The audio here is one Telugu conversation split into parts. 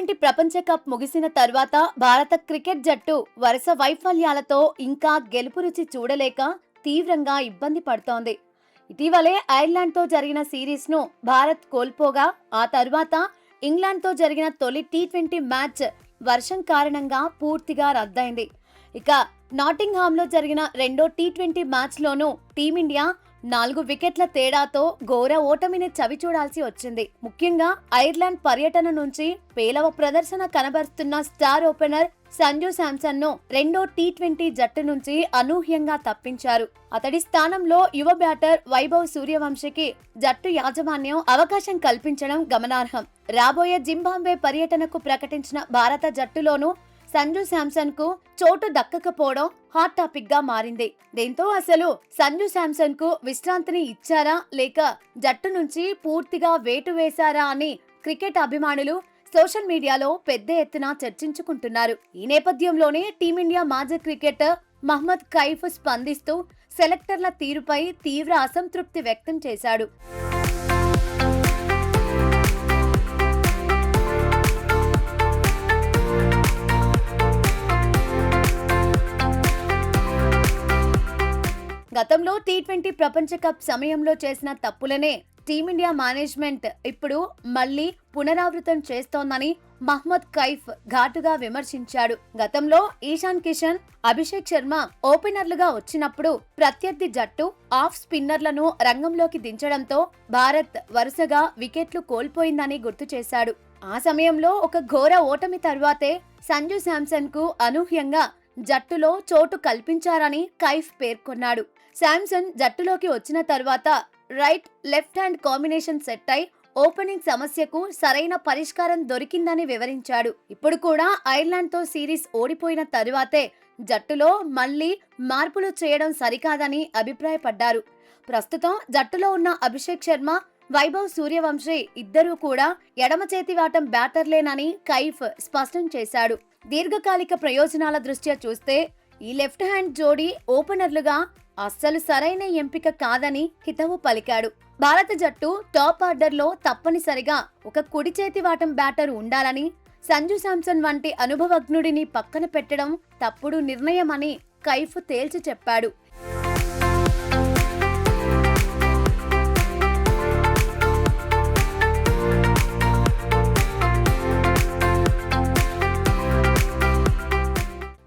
టీ20 ప్రపంచ కప్ ముగిసిన తర్వాత భారత క్రికెట్ జట్టు వరుస వైఫల్యాలతో ఇంకా గెలుపు రుచి చూడలేక తీవ్రంగా ఇబ్బంది పడుతోంది. ఇటీవలే ఐర్లాండ్తో జరిగిన సిరీస్ను భారత్ కోల్పోగా ఆ తర్వాత ఇంగ్లాండ్తో జరిగిన తొలి టీ20 మ్యాచ్ వర్షం కారణంగా పూర్తిగా రద్దయింది. ఇక నాటింగ్హామ్లో జరిగిన రెండో టీ20 మ్యాచ్లోనూ టీమిండియా 4 వికెట్ల తేడాతో ఘోర ఓటమిని చవిచూడాల్సి వచ్చింది. ముఖ్యంగా ఐర్లాండ్ పర్యటన నుంచి పేలవ ప్రదర్శన కనబరుస్తున్న స్టార్ ఓపెనర్ సంజు శాంసన్ ను రెండో టీ20 జట్టు నుంచి అనూహ్యంగా తప్పించారు. అతడి స్థానంలో యువ బ్యాటర్ వైభవ్ సూర్యవంశీకి జట్టు యాజమాన్యం అవకాశం కల్పించడం గమనార్హం. రాబోయే జింబాబ్వే పర్యటనకు ప్రకటించిన భారత జట్టులోనూ సంజు శాంసన్ కు చోటు దక్కకపోవడం హాట్ టాపిక్ గా మారింది. దీంతో అసలు సంజు శాంసన్ కు విశ్రాంతిని ఇచ్చారా లేక జట్టు నుంచి పూర్తిగా వేటు వేశారా అని క్రికెట్ అభిమానులు సోషల్ మీడియాలో పెద్ద ఎత్తున చర్చించుకుంటున్నారు. ఈ నేపథ్యంలోనే టీమిండియా మాజీ క్రికెటర్ మహ్మద్ కైఫ్ స్పందిస్తూ సెలెక్టర్ల తీరుపై తీవ్ర అసంతృప్తి వ్యక్తం చేశాడు. గతంలో టీ20 ప్రపంచ కప్ సమయంలో చేసిన తప్పులనే టీమిండియా మేనేజ్మెంట్ ఇప్పుడు మళ్లీ పునరావృతం చేస్తోందని మహ్మద్ కైఫ్ ఘాటుగా విమర్శించాడు. గతంలో ఈశాన్ కిషన్, అభిషేక్ శర్మ ఓపెనర్లుగా వచ్చినప్పుడు ప్రత్యర్థి జట్టు ఆఫ్ స్పిన్నర్లను రంగంలోకి దించడంతో భారత్ వరుసగా వికెట్లు కోల్పోయిందని గుర్తు చేశాడు. ఆ సమయంలో ఒక ఘోర ఓటమి తర్వాతే సంజు శాంసన్ కు అనూహ్యంగా జట్టులో చోటు కల్పించారని కైఫ్ పేర్కొన్నాడు. శాంసన్ జట్టులోకి వచ్చిన తర్వాత right left hand combination set అయి ఓపెనింగ్ సమస్యకు సరైన పరిష్కారం దొరికిందని వివరించాడు. ఇప్పుడు కూడా ఐర్లాండ్ తో సిరీస్ ఓడిపోయిన తరువాతే జట్టులో మళ్లీ మార్పులు చేయడం సరికాదని అభిప్రాయపడ్డారు. ప్రస్తుతం జట్టులో ఉన్న అభిషేక్ శర్మ, వైభవ్ సూర్యవంశీ ఇద్దరూ కూడా ఎడమ చేతివాటం బ్యాటర్లేనని కైఫ్ స్పష్టం చేశాడు. దీర్ఘకాలిక ప్రయోజనాల దృష్ట్యా చూస్తే ఈ లెఫ్ట్ హ్యాండ్ జోడీ ఓపెనర్లుగా అస్సలు సరైన ఎంపిక కాదని హితవు పలికాడు. భారత జట్టు టాప్ ఆర్డర్లో తప్పనిసరిగా ఒక కుడి చేతివాటం బ్యాటర్ ఉండాలని, సంజు శాంసన్ వంటి అనుభవజ్ఞుడిని పక్కన పెట్టడం తప్పుడు నిర్ణయమని కైఫ్ తేల్చి చెప్పాడు.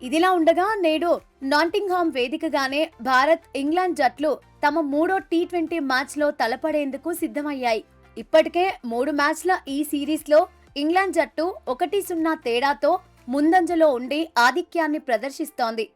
ఇదిలా ఉండగా నేడు నాటింగ్హామ్ వేదికగానే భారత్, ఇంగ్లాండ్ జట్లు తమ మూడో టీ20 మ్యాచ్ లో తలపడేందుకు సిద్ధమయ్యాయి. ఇప్పటికే 3 మ్యాచ్ల ఈ సిరీస్ లో ఇంగ్లాండ్ జట్టు 1-0 తేడాతో ముందంజలో ఉండి ఆధిక్యాన్ని ప్రదర్శిస్తోంది.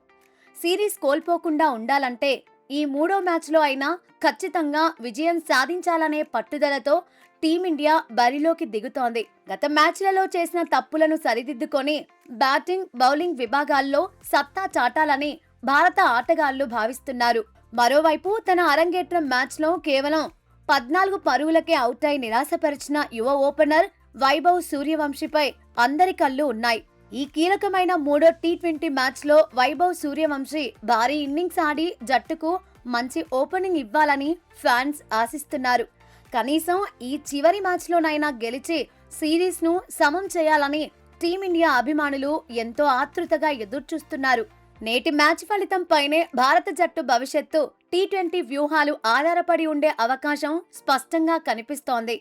సిరీస్ కోల్పోకుండా ఉండాలంటే ఈ మూడో మ్యాచ్ లో అయినా ఖచ్చితంగా విజయం సాధించాలనే పట్టుదలతో టీమిండియా బరిలోకి దిగుతోంది. గత మ్యాచ్లలో చేసిన తప్పులను సరిదిద్దుకొని బ్యాటింగ్, బౌలింగ్ విభాగాల్లో సత్తా చాటాలని భారత ఆటగాళ్లు భావిస్తున్నారు. మరోవైపు తన అరంగేట్రం మ్యాచ్లో కేవలం 14 పరుగులకే అవుట్ అయి నిరాశపరిచిన యువ ఓపెనర్ వైభవ్ సూర్యవంశీపై అందరి కళ్లు ఉన్నాయి. ఈ కీలకమైన మూడో టీ20 మ్యాచ్లో వైభవ్ సూర్యవంశీ భారీ ఇన్నింగ్స్ ఆడి జట్టుకు మంచి ఓపెనింగ్ ఇవ్వాలని ఫ్యాన్స్ ఆశిస్తున్నారు. కనీసం ఈ చివరి మ్యాచ్లోనైనా గెలిచి సిరీస్ ను సమం చేయాలని టీమిండియా అభిమానులు ఎంతో ఆతృతగా ఎదుర్చూస్తున్నారు. నేటి మ్యాచ్ ఫలితంపైనే భారత జట్టు భవిష్యత్తు టీ20 వ్యూహాలు ఆధారపడి ఉండే అవకాశం స్పష్టంగా కనిపిస్తోంది.